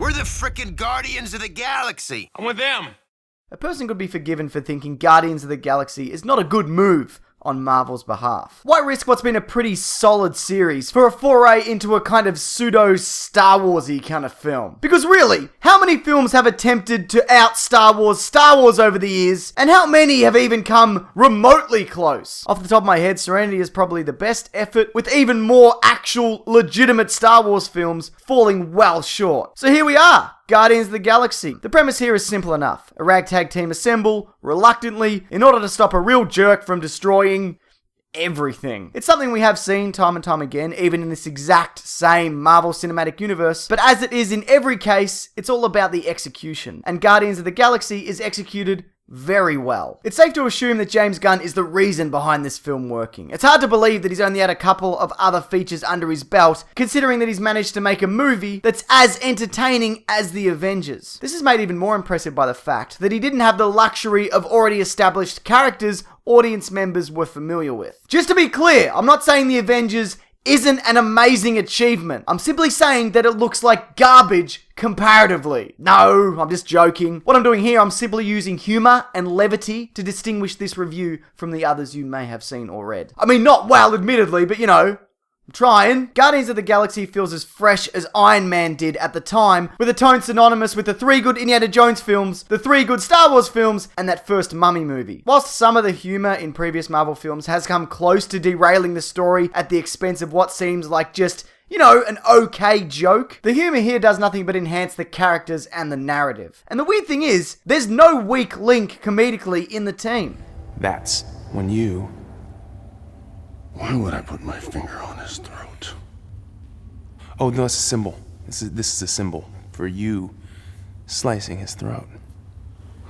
We're the frickin' Guardians of the Galaxy. I'm with them. A person could be forgiven for thinking Guardians of the Galaxy is not a good move on Marvel's behalf. Why risk what's been a pretty solid series for a foray into a kind of pseudo-Star Wars-y kind of film? Because really, how many films have attempted to out-Star Wars over the years, and how many have even come remotely close? Off the top of my head, Serenity is probably the best effort, with even more actual, legitimate Star Wars films falling well short. So here we are. Guardians of the Galaxy. The premise here is simple enough. A ragtag team assemble, reluctantly, in order to stop a real jerk from destroying everything. It's something we have seen time and time again, even in this exact same Marvel Cinematic Universe, but as it is in every case, it's all about the execution. And Guardians of the Galaxy is executed very well. It's safe to assume that James Gunn is the reason behind this film working. It's hard to believe that he's only had a couple of other features under his belt, considering that he's managed to make a movie that's as entertaining as The Avengers. This is made even more impressive by the fact that he didn't have the luxury of already established characters audience members were familiar with. Just to be clear, I'm not saying The Avengers isn't an amazing achievement. I'm simply saying that it looks like garbage comparatively. No, I'm just joking. What I'm doing here, I'm simply using humor and levity to distinguish this review from the others you may have seen or read. I mean, not well, admittedly, but you know, I'm trying. Guardians of the Galaxy feels as fresh as Iron Man did at the time, with a tone synonymous with the 3 good Indiana Jones films, the 3 good Star Wars films, and that first Mummy movie. Whilst some of the humor in previous Marvel films has come close to derailing the story at the expense of what seems like just, you know, an okay joke, the humor here does nothing but enhance the characters and the narrative. And the weird thing is, there's no weak link comedically in the team. That's when you... Why would I put my finger on his throat? Oh, no, it's a symbol. This is a symbol for you slicing his throat.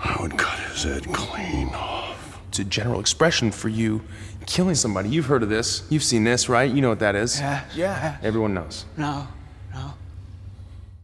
I would cut his head clean off. It's a general expression for you killing somebody. You've heard of this. You've seen this, right? You know what that is. Yeah. Everyone knows. No.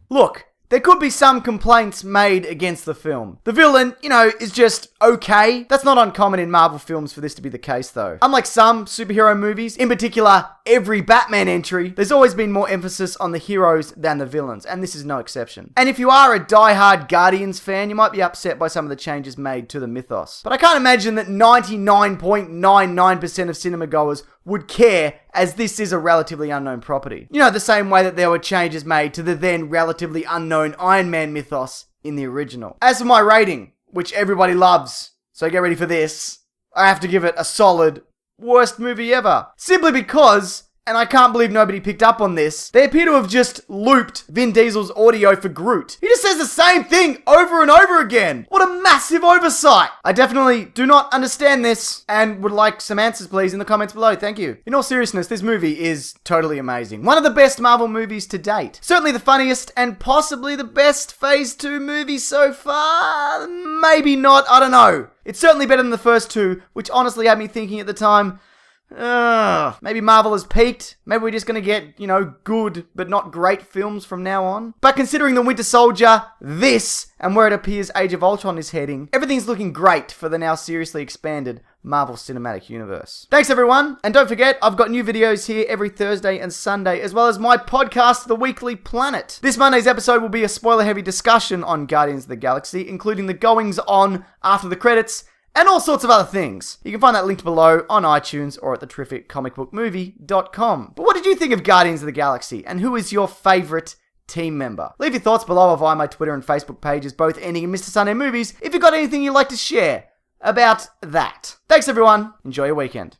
Look, there could be some complaints made against the film. The villain, you know, is just okay. That's not uncommon in Marvel films for this to be the case, though. Unlike some superhero movies, in particular, every Batman entry, there's always been more emphasis on the heroes than the villains, and this is no exception. And if you are a die-hard Guardians fan, you might be upset by some of the changes made to the mythos. But I can't imagine that 99.99% of cinema goers would care, as this is a relatively unknown property. You know, the same way that there were changes made to the then relatively unknown Iron Man mythos in the original. As for my rating, which everybody loves, so get ready for this, I have to give it a solid worst movie ever. Simply because, and I can't believe nobody picked up on this, they appear to have just looped Vin Diesel's audio for Groot. He just says the same thing over and over again. What a massive oversight. I definitely do not understand this and would like some answers, please, in the comments below. Thank you. In all seriousness, this movie is totally amazing. One of the best Marvel movies to date. Certainly the funniest and possibly the best Phase 2 movie so far. Maybe not, I don't know. It's certainly better than the first two, which honestly had me thinking at the time, maybe Marvel has peaked. Maybe we're just going to get, you know, good but not great films from now on. But considering The Winter Soldier, this, and where it appears Age of Ultron is heading, everything's looking great for the now seriously expanded Marvel Cinematic Universe. Thanks everyone, and don't forget, I've got new videos here every Thursday and Sunday, as well as my podcast, The Weekly Planet. This Monday's episode will be a spoiler-heavy discussion on Guardians of the Galaxy, including the goings-on after the credits, and all sorts of other things. You can find that linked below on iTunes or at theterrificcomicbookmovie.com. But what did you think of Guardians of the Galaxy, and who is your favourite team member? Leave your thoughts below or via my Twitter and Facebook pages, both ending in Mr. Sunday Movies, if you've got anything you'd like to share about that. Thanks everyone, enjoy your weekend.